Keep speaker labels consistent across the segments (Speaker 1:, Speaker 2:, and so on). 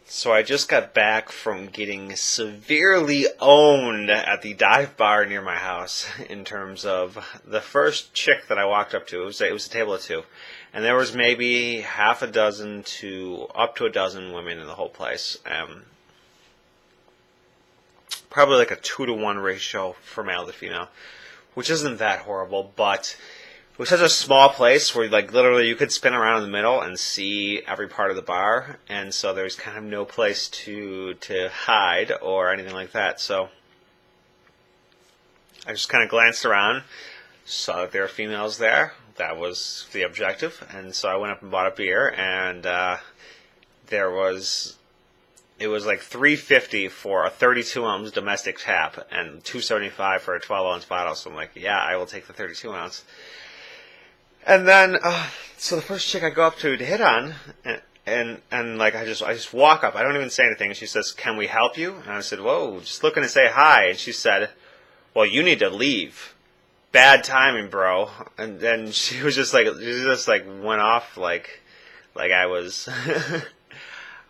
Speaker 1: So I just got back from getting severely owned at the dive bar near my house in terms of the first chick that I walked up to. It was a table of two. And there was maybe half a dozen to up to a dozen women in the whole place. Probably like a 2-to-1 ratio for male to female, which isn't that horrible, but it was such a small place where, like, literally you could spin around in the middle and see every part of the bar, and so there's kind of no place to hide or anything like that. So I just kind of glanced around, saw that there were females there. That was the objective, and so I went up and bought a beer, and it was like $3.50 for a 32-ounce domestic tap and $2.75 for a 12-ounce bottle. So I'm like, yeah, I will take the 32-ounce. And then, so the first chick I go up to hit on, and like I just walk up. I don't even say anything. And she says, "Can we help you?" And I said, "Whoa, just looking to say hi." And she said, "Well, you need to leave. Bad timing, bro." And then she just went off like I was.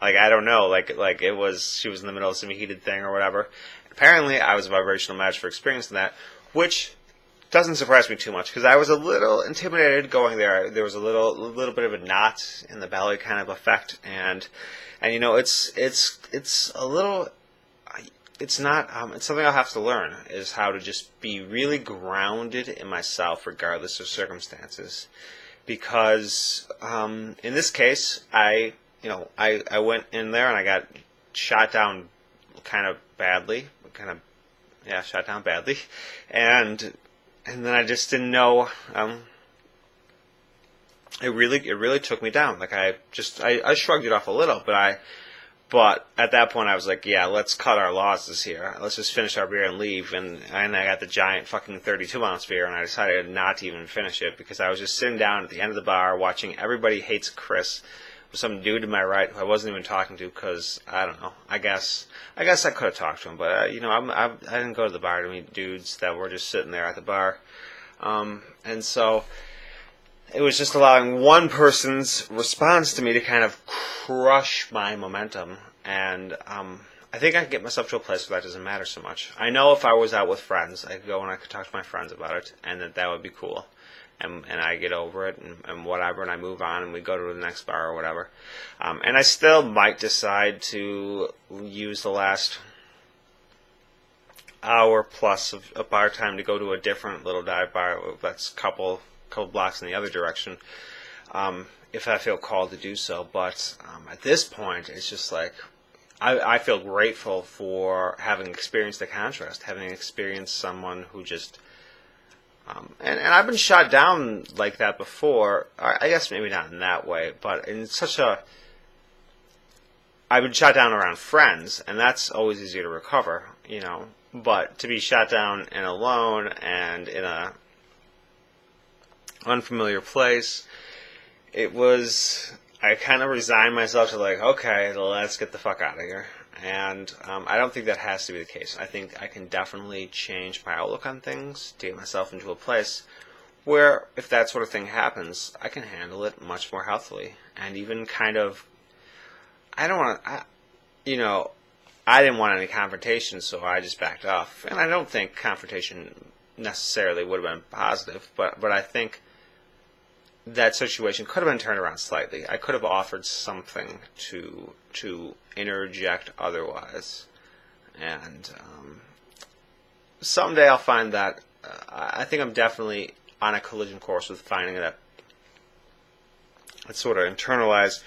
Speaker 1: Like, I don't know, like she was in the middle of some heated thing or whatever. Apparently, I was a vibrational match for experiencing that, which doesn't surprise me too much, because I was a little intimidated going there. There was a little bit of a knot in the belly kind of effect, and you know, it's a little, it's not, it's something I'll have to learn, is how to just be really grounded in myself regardless of circumstances, because in this case, I went in there and I got shot down shot down badly, and then I just didn't know. It really took me down. Like I shrugged it off a little, but at that point I was like, yeah, let's cut our losses here. Let's just finish our beer and leave. And I got the giant fucking 32-ounce beer, and I decided not to even finish it because I was just sitting down at the end of the bar watching Everybody Hates Chris. Some dude to my right who I wasn't even talking to because, I don't know, I guess I could have talked to him, but I didn't go to the bar to meet dudes that were just sitting there at the bar, and so it was just allowing one person's response to me to kind of crush my momentum, and I think I can get myself to a place where that doesn't matter so much. I know if I was out with friends, I could go and I could talk to my friends about it, and that would be cool. And I get over it and whatever, and I move on and we go to the next bar or whatever. And I still might decide to use the last hour plus of bar time to go to a different little dive bar that's a couple blocks in the other direction, if I feel called to do so. But at this point, it's just like I feel grateful for having experienced the contrast, having experienced someone who just... And I've been shot down like that before. I guess maybe not in that way, but in such a... I've been shot down around friends, and that's always easier to recover, you know. But to be shot down and alone and in a unfamiliar place, it was... I kind of resigned myself to like, okay, let's get the fuck out of here. And I don't think that has to be the case. I think I can definitely change my outlook on things to get myself into a place where, if that sort of thing happens, I can handle it much more healthily. And even kind of, I don't want to, I didn't want any confrontation, so I just backed off. And I don't think confrontation necessarily would have been positive, but I think that situation could have been turned around slightly. I could have offered something to interject otherwise, and someday I'll find that. I think I'm definitely on a collision course with finding that sort of internalized,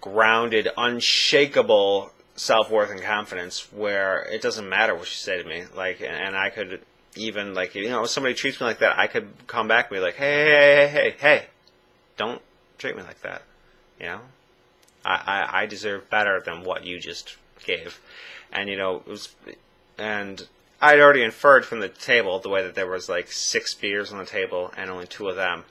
Speaker 1: grounded, unshakable self-worth and confidence, where it doesn't matter what you say to me. Like, and I could even, like, if somebody treats me like that, I could come back and be like, hey, don't treat me like that. I deserve better than what you just gave. And and I'd already inferred from the table, the way that there was like 6 beers on the table and only 2 of them,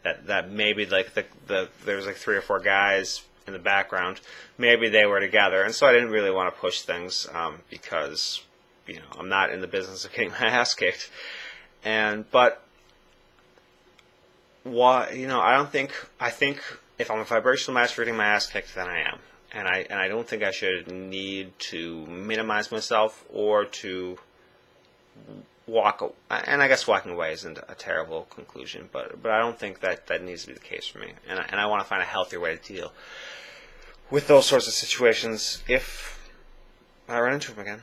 Speaker 1: that maybe like there was like 3 or 4 guys in the background, maybe they were together. And so I didn't really want to push things because I'm not in the business of getting my ass kicked. But what I think if I'm a vibrational match for getting my ass kicked, then I am. I don't think I should need to minimize myself or to walk. And I guess walking away isn't a terrible conclusion, but I don't think that needs to be the case for me. And I want to find a healthier way to deal with those sorts of situations if I run into them again.